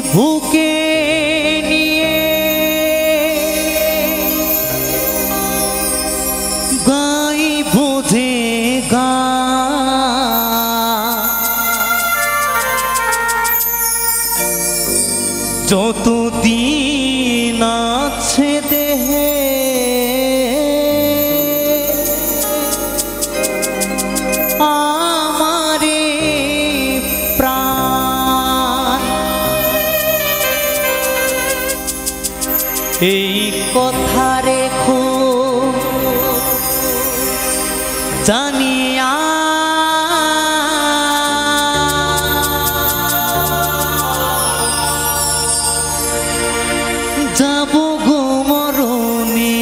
বুকে নিয়ে গাইব যে গান যতদিন আছে দেহে আমারে প্রাণ এই কথা রেখো জানিয়া যাব গো মরণে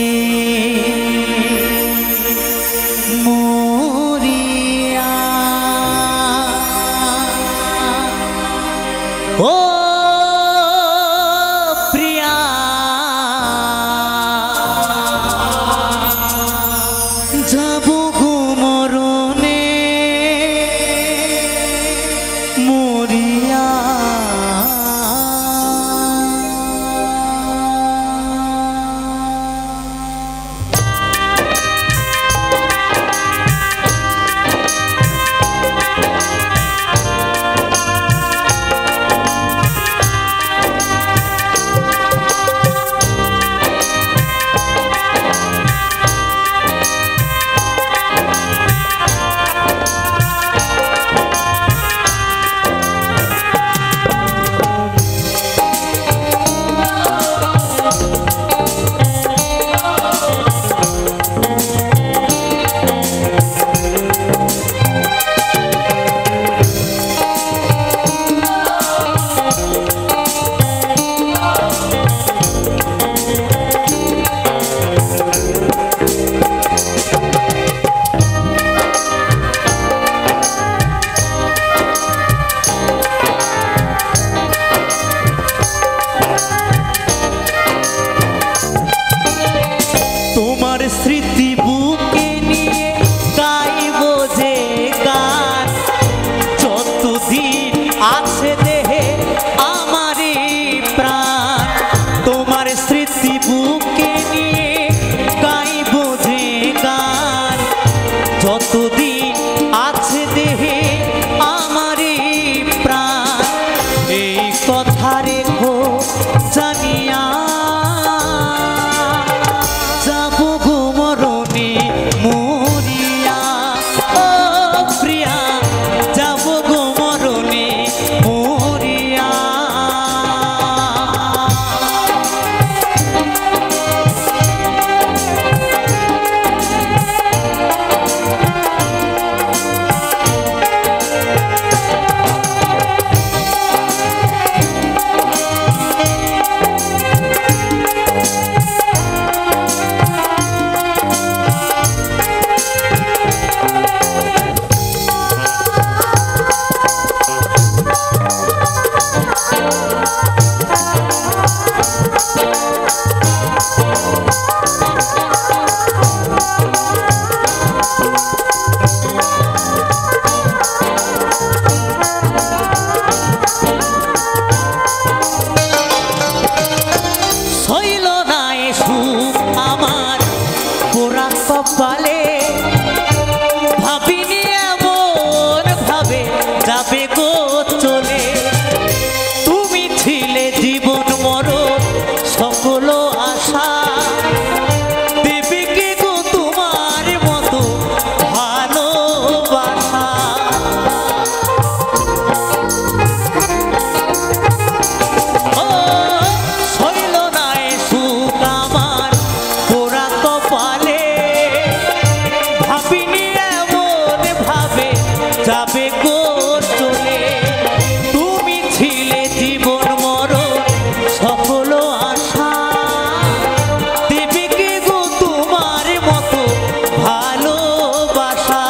মরিয়া ও প্রিয়া যাব গো মরণে মরিয়া স্মৃতি বুকে নিয়ে গাইব যে গান যতদিন আছে দেহে আমারই প্রাণ তোমার স্মৃতি বুকে নিয়ে গাইব যে গান যতদিন আছে দেহে আমারই প্রাণ এই কথা রেখো জানিয়া কপালে ভাবিনি এমন ভাবে যাবে গো চলে তুমি ছিলে জীবন মরণ সকল আশা দেবে কে গো তোমার মতো ভালোবাসা ও সইল না এ সুখ আমার পোড়া কপালে যাবে গো চলে তুমি ছিলে জীবন মরণ সকল আশা দেবে কে গো তোমার মতো ভালোবাসা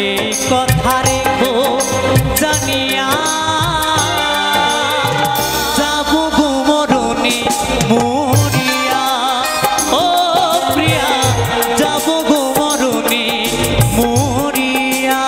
এই কথা রেখো জানিয়া যাব গো মরণে মরিয়া ও প্রিয়া যাব গো মরণে মরিয়া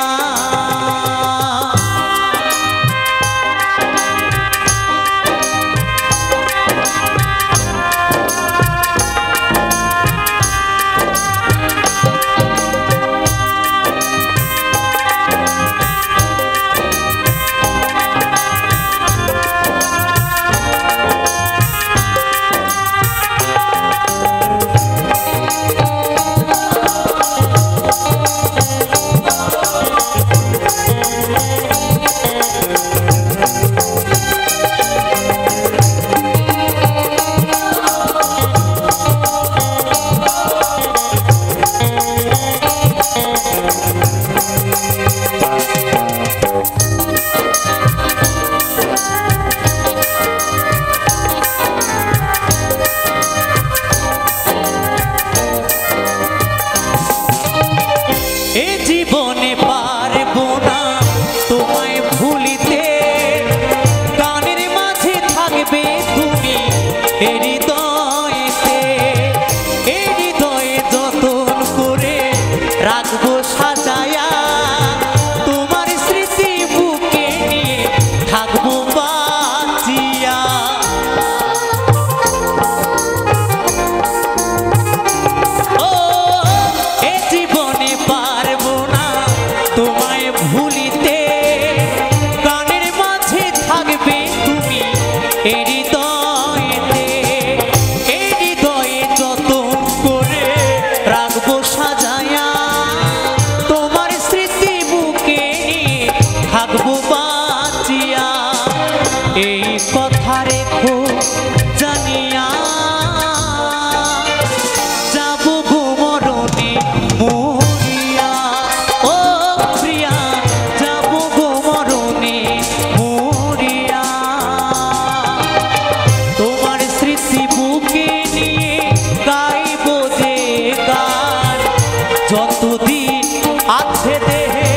আছে দেহে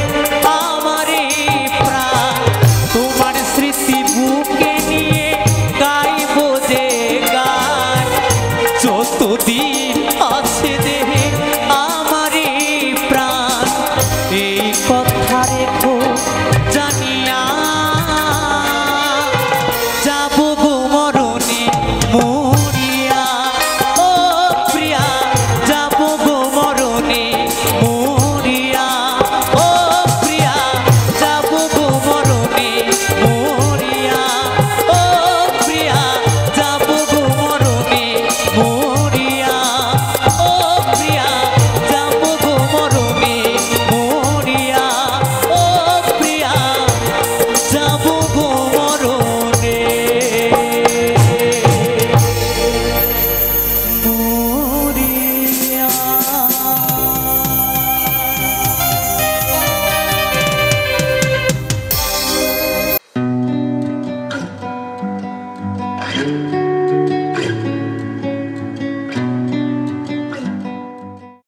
আমারই প্রাণ তোমার স্মৃতি বুকে নিয়ে গাইব যে গান যতদিন আছে দেহে আমারই প্রাণ এই